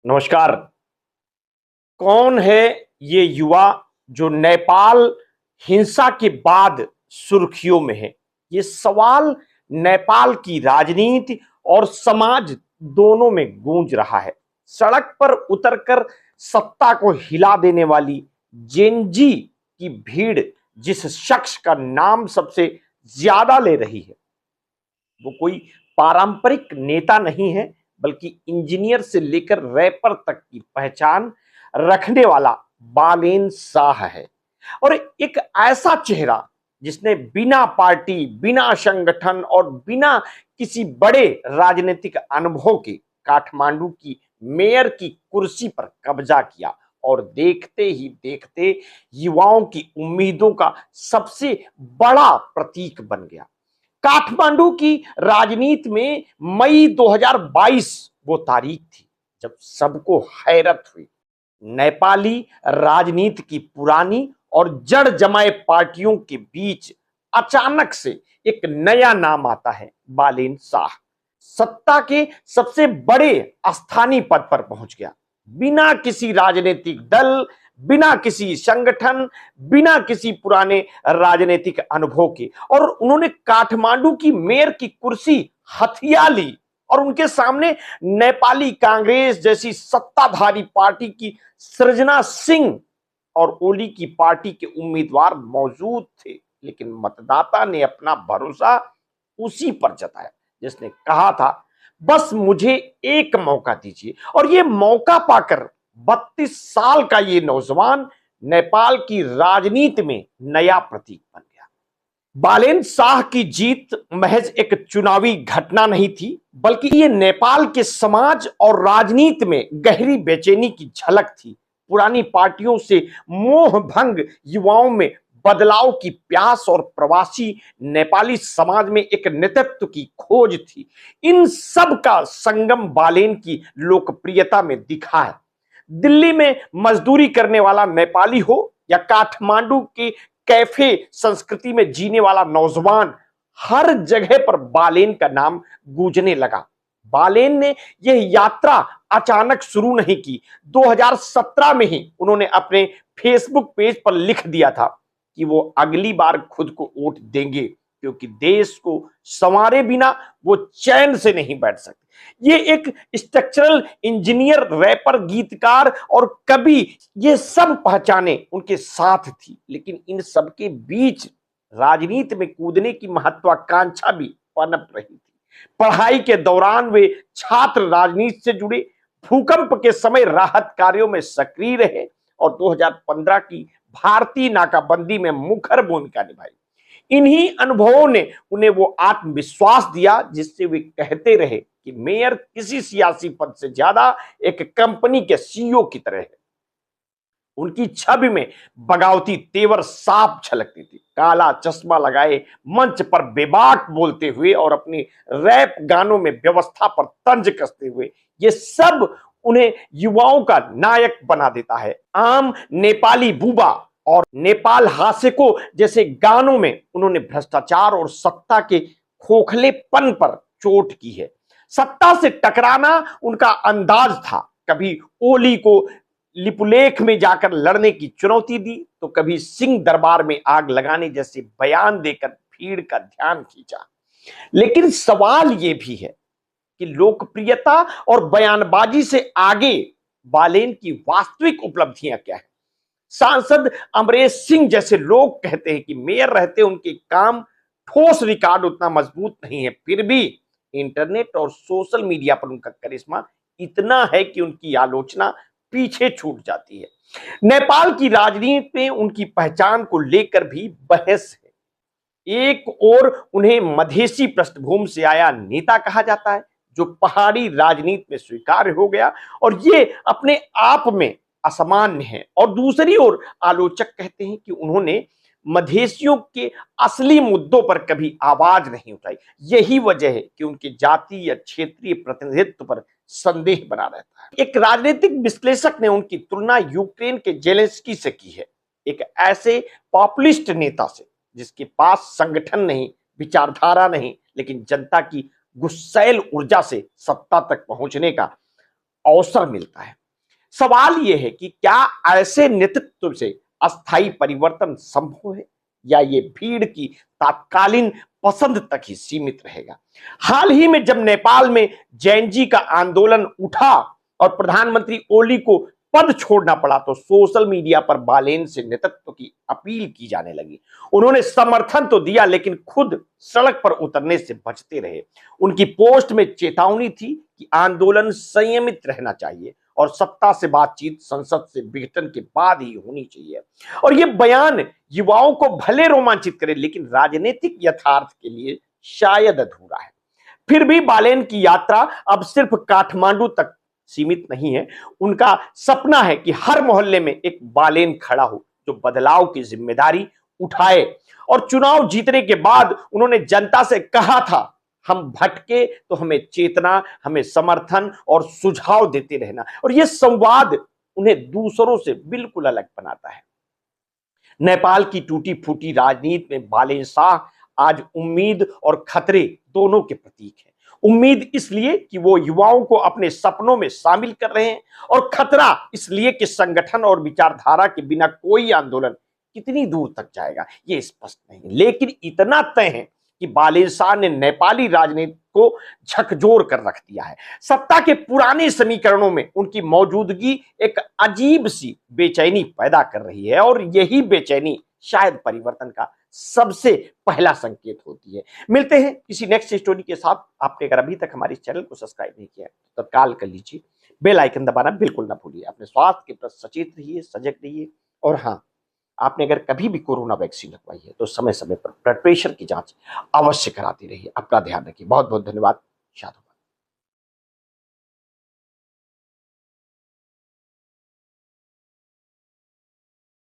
नमस्कार। कौन है ये युवा जो नेपाल हिंसा के बाद सुर्खियों में है? ये सवाल नेपाल की राजनीति और समाज दोनों में गूंज रहा है। सड़क पर उतरकर सत्ता को हिला देने वाली जेनजी की भीड़ जिस शख्स का नाम सबसे ज्यादा ले रही है वो कोई पारंपरिक नेता नहीं है, बल्कि इंजीनियर से लेकर रैपर तक की पहचान रखने वाला बालेन शाह है। और एक ऐसा चेहरा जिसने बिना पार्टी, बिना संगठन और बिना किसी बड़े राजनीतिक अनुभव के काठमांडू की मेयर की कुर्सी पर कब्जा किया और देखते ही देखते युवाओं की उम्मीदों का सबसे बड़ा प्रतीक बन गया। काठमांडू की राजनीति में मई 2022 वो तारीख थी जब सबको हैरत हुई। नेपाली राजनीति की पुरानी और जड़ जमाए पार्टियों के बीच अचानक से एक नया नाम आता है, बालेन शाह। सत्ता के सबसे बड़े स्थानीय पद पर पहुंच गया, बिना किसी राजनीतिक दल, बिना किसी संगठन, बिना किसी पुराने राजनीतिक अनुभव के। और उन्होंने काठमांडू की मेयर की कुर्सी हथिया ली और उनके सामने नेपाली कांग्रेस जैसी सत्ताधारी पार्टी की सृजना सिंह और ओली की पार्टी के उम्मीदवार मौजूद थे। लेकिन मतदाता ने अपना भरोसा उसी पर जताया जिसने कहा था, बस मुझे एक मौका दीजिए। और ये मौका पाकर 32 साल का ये नौजवान नेपाल की राजनीति में नया प्रतीक बन गया। बालेन शाह की जीत महज एक चुनावी घटना नहीं थी, बल्कि ये नेपाल के समाज और राजनीति में गहरी बेचैनी की झलक थी। पुरानी पार्टियों से मोह भंग, युवाओं में बदलाव की प्यास और प्रवासी नेपाली समाज में एक नेतृत्व की खोज थी। इन सब का संगम बालेन की लोकप्रियता में दिखा है। दिल्ली में मजदूरी करने वाला नेपाली हो या काठमांडू के कैफे संस्कृति में जीने वाला नौजवान, हर जगह पर बालेन का नाम गूंजने लगा। बालेन ने यह यात्रा अचानक शुरू नहीं की। 2017 में ही उन्होंने अपने फेसबुक पेज पर लिख दिया था कि वो अगली बार खुद को वोट देंगे, क्योंकि देश को संवारे बिना वो चैन से नहीं बैठ सकते। ये एक स्ट्रक्चरल इंजीनियर, रैपर, गीतकार और कवि, ये सब पहचाने उनके साथ थी। लेकिन इन सबके बीच राजनीति में कूदने की महत्वाकांक्षा भी पनप रही थी। पढ़ाई के दौरान वे छात्र राजनीति से जुड़े, भूकंप के समय राहत कार्यों में सक्रिय रहे और 2015 की भारतीय नाकाबंदी में मुखर भूमिका निभाई। इन्हीं अनुभवों ने उन्हें वो आत्मविश्वास दिया जिससे वे कहते रहे कि मेयर किसी सियासी पद से ज्यादा एक कंपनी के सीईओ की तरह है। उनकी छवि में बगावती तेवर साफ झलकती थी। काला चश्मा लगाए मंच पर बेबाक बोलते हुए और अपनी रैप गानों में व्यवस्था पर तंज कसते हुए, ये सब उन्हें युवाओं का नायक बना देता है। आम नेपाली बुबा और नेपाल हासेको जैसे गानों में उन्होंने भ्रष्टाचार और सत्ता के खोखलेपन पर चोट की है। सत्ता से टकराना उनका अंदाज था। कभी ओली को लिपुलेख में जाकर लड़ने की चुनौती दी, तो कभी सिंह दरबार में आग लगाने जैसे बयान देकर भीड़ का ध्यान खींचा। लेकिन सवाल यह भी है कि लोकप्रियता और बयानबाजी से आगे बालेन की वास्तविक उपलब्धियां क्या है। सांसद अमरेश सिंह जैसे लोग कहते हैं कि मेयर रहते उनके काम ठोस रिकॉर्ड उतना मजबूत नहीं है, फिर भी इंटरनेट और सोशल मीडिया पर उनका करिश्मा इतना है कि उनकी आलोचना पीछे छूट जाती है। नेपाल की राजनीति में उनकी पहचान को लेकर भी बहस है। एक ओर उन्हें मधेसी पृष्ठभूमि से आया नेता कहा जाता है जो पहाड़ी राजनीति में स्वीकार्य हो गया और ये अपने आप में असामान्य है, और दूसरी ओर आलोचक कहते हैं कि उन्होंने मधेसियों के असली मुद्दों पर कभी आवाज नहीं उठाई। यही वजह है कि उनके जातीय या क्षेत्रीय प्रतिनिधित्व पर संदेह बना रहता है। एक राजनीतिक विश्लेषक ने उनकी तुलना यूक्रेन के जेलेंस्की से की है, एक ऐसे पॉपुलिस्ट नेता से जिसके पास संगठन नहीं, विचारधारा नहीं, लेकिन जनता की गुस्सैल ऊर्जा से सत्ता तक पहुंचने का अवसर मिलता है। सवाल यह है कि क्या ऐसे नेतृत्व से अस्थायी परिवर्तन संभव है या ये भीड़ की तात्कालीन पसंद तक ही सीमित रहेगा। हाल ही में जब नेपाल में जैन जी का आंदोलन उठा और प्रधानमंत्री ओली को पद छोड़ना पड़ा तो सोशल मीडिया पर बालेन से नेतृत्व की अपील की जाने लगी। उन्होंने समर्थन तो दिया लेकिन खुद सड़क पर उतरने से बचते रहे। उनकी पोस्ट में चेतावनी थी कि आंदोलन संयमित रहना चाहिए और सत्ता से बातचीत संसद से विघटन के बाद ही होनी चाहिए। और यह बयान युवाओं को भले रोमांचित करे लेकिन राजनीतिक यथार्थ के लिए शायद अधूरा है। फिर भी बालेन की यात्रा अब सिर्फ काठमांडू तक सीमित नहीं है। उनका सपना है कि हर मोहल्ले में एक बालेन खड़ा हो जो बदलाव की जिम्मेदारी उठाए। और चुनाव जीतने के बाद उन्होंने जनता से कहा था, हम भटके तो हमें चेतना, हमें समर्थन और सुझाव देते रहना। और यह संवाद उन्हें दूसरों से बिल्कुल अलग बनाता है। नेपाल की टूटी फूटी राजनीति में बालेन शाह आज उम्मीद और खतरे दोनों के प्रतीक है। उम्मीद इसलिए कि वो युवाओं को अपने सपनों में शामिल कर रहे हैं और खतरा इसलिए कि संगठन और विचारधारा के बिना कोई आंदोलन कितनी दूर तक जाएगा ये स्पष्ट नहीं। लेकिन इतना तय है कि बालेन शाह ने नेपाली राजनीति को झकझोर कर रख दिया है। सत्ता के पुराने समीकरणों में उनकी मौजूदगी एक अजीब सी बेचैनी पैदा कर रही है और यही बेचैनी शायद परिवर्तन का सबसे पहला संकेत होती है। मिलते हैं किसी नेक्स्ट स्टोरी के साथ। आपने अगर अभी तक हमारे चैनल को सब्सक्राइब नहीं किया तो तत्काल कर लीजिए। बेल आइकन दबाना बिल्कुल ना भूलिए। अपने स्वास्थ्य के प्रति सचेत रहिए, सजग रहिए। और हाँ, आपने अगर कभी भी कोरोना वैक्सीन लगवाई है तो समय समय पर ब्लड प्रेशर की जांच अवश्य कराती रहिए। अपना ध्यान रखिए। बहुत बहुत धन्यवाद। शादू।